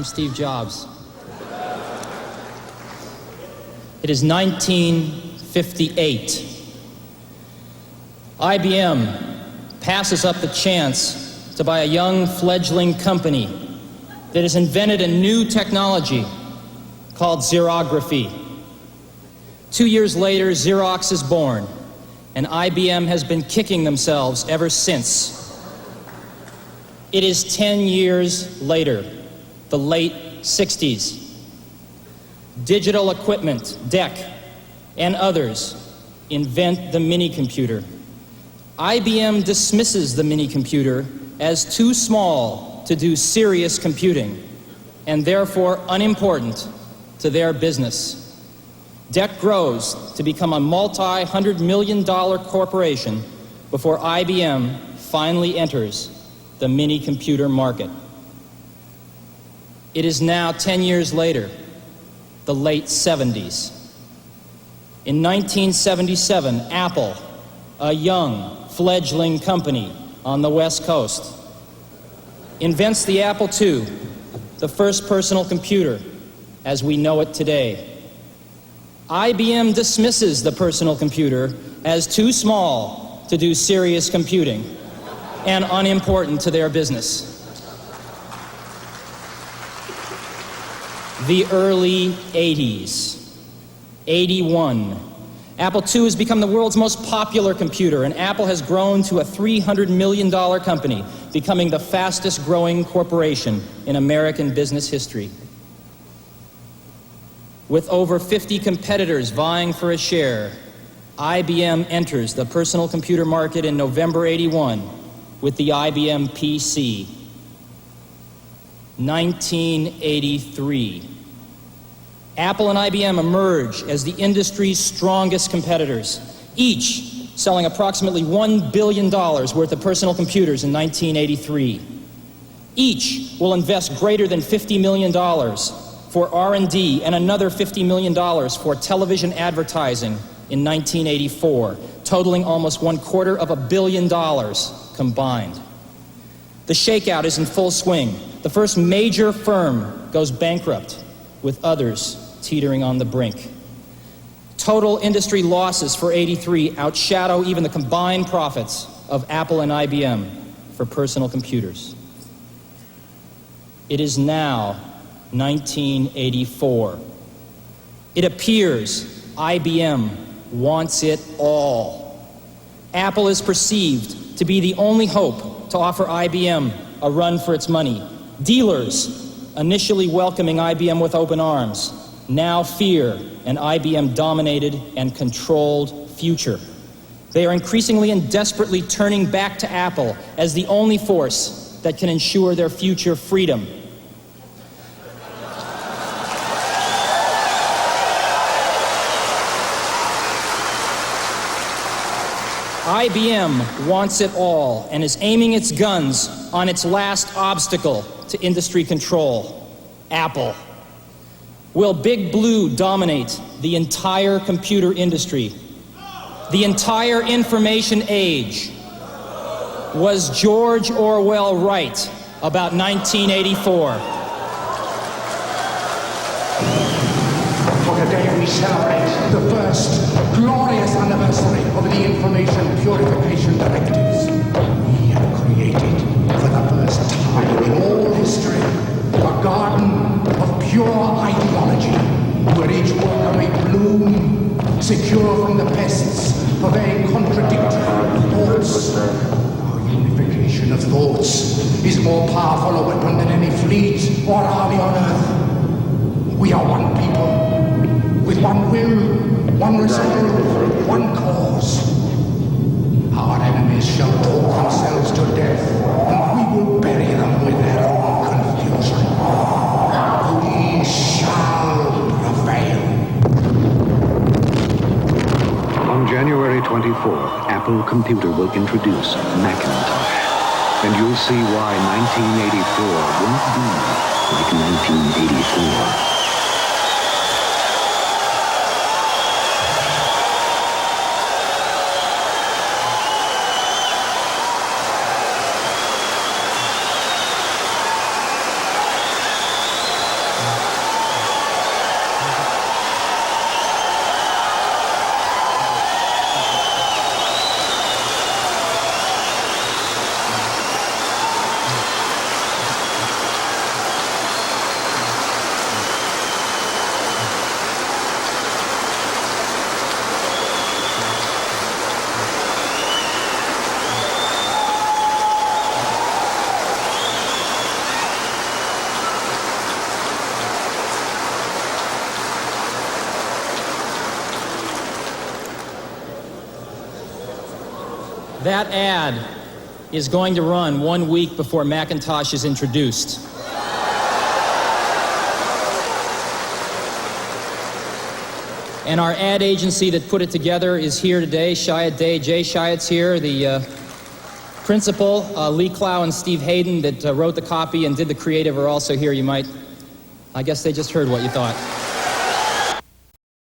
I'm Steve Jobs. It is 1958. IBM passes up the chance to buy a young fledgling company that has invented a new technology called xerography. 2 years later, Xerox is born, and IBM has been kicking themselves ever since. It is 10 years later, the late 60s. Digital Equipment, DEC, and others invent the mini-computer. IBM dismisses the mini-computer as too small to do serious computing, and therefore unimportant to their business. DEC grows to become a multi-hundred-million-dollar corporation before IBM finally enters the mini-computer market. It is now 10 years later, the late 70s. In 1977, Apple, a young, fledgling company on the West Coast, invents the Apple II, the first personal computer as we know it today. IBM dismisses the personal computer as too small to do serious computing and unimportant to their business. The early 80s. 81. Apple II has become the world's most popular computer, and Apple has grown to a $300 million company, becoming the fastest growing corporation in American business history. With over 50 competitors vying for a share, IBM enters the personal computer market in November 81 with the IBM PC. 1983. Apple and IBM emerge as the industry's strongest competitors, each selling approximately $1 billion worth of personal computers in 1983. Each will invest greater than $50 million for R&D and another $50 million for television advertising in 1984, totaling almost $250 million combined. The shakeout is in full swing. The first major firm goes bankrupt, with others teetering on the brink. Total industry losses for 83 outshadow even the combined profits of Apple and IBM for personal computers. It is now 1984. It appears IBM wants it all. Apple is perceived to be the only hope to offer IBM a run for its money. Dealers, initially welcoming IBM with open arms, now fear an IBM-dominated and controlled future. They are increasingly and desperately turning back to Apple as the only force that can ensure their future freedom. IBM wants it all and is aiming its guns on its last obstacle to industry control, Apple. Will Big Blue dominate the entire computer industry? The entire information age? Was George Orwell right about 1984? For today we celebrate the first glorious anniversary of the Information Purification Directives. We have created, for the first time in all history, a garden of pure ideology, where each worker may bloom, secure from the pests of very contradictory thoughts. Our unification of thoughts is more powerful a weapon than any fleet or army on earth. We are one people, with one will, one resolve, one cause. Our enemies shall talk themselves to death, and we will bury them with their own confusion. We shall prevail. On January 24th, Apple Computer will introduce Macintosh. And you'll see why 1984 won't be like 1984. That ad is going to run 1 week before Macintosh is introduced. And our ad agency that put it together is here today. Chiat Day, Jay Chiat's here. The principal, Lee Clow and Steve Hayden, that wrote the copy and did the creative, are also here. I guess they just heard what you thought.